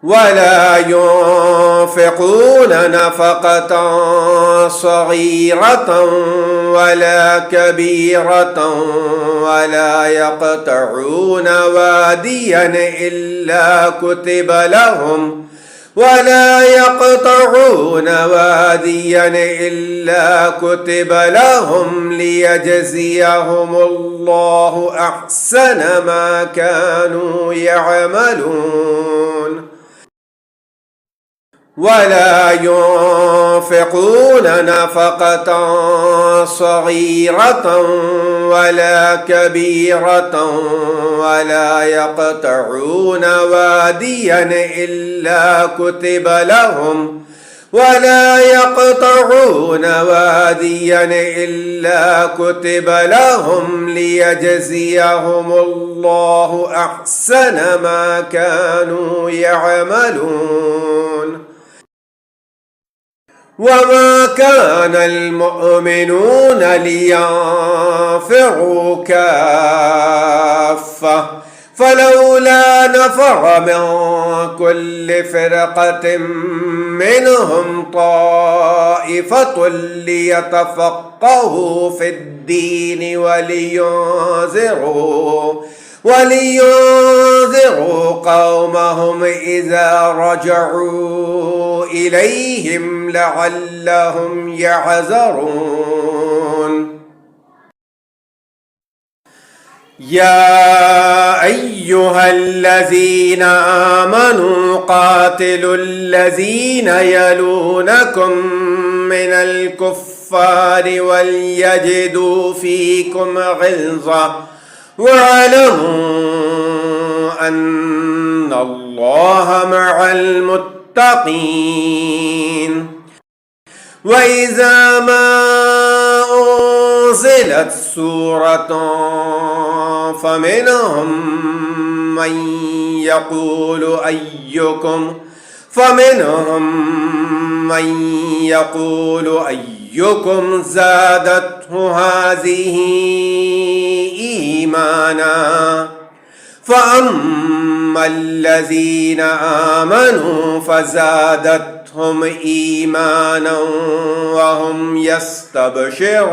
ولا ينفقون نفقة صغيرة ولا كبيرة ولا يقطعون واديا إلا كتب لهم ليجزيهم الله أحسن ما كانوا يعملون. ولا ينفقون نفقة صغيرة ولا كبيرة ولا يقطعون واديا إلا كتب لهم ليجزيهم الله أحسن ما كانوا يعملون. وما كان المؤمنون لينفروا كافة فلولا نفر من كل فرقة منهم طائفة ليتفقهوا في الدين ولينذروا قومهم إذا رجعوا إليهم لعلهم يحذرون. يا أيها الذين آمنوا قاتلوا الذين يلونكم من الكفار وليجدوا فيكم غلظة واعلموا أن الله مع المتقين. وإذا ما أنزلت سورة فمنهم من يقول أيكم زادته هذه إيمانا فأما الذين آمنوا فزادتهم إيمانا وهم يستبشرون.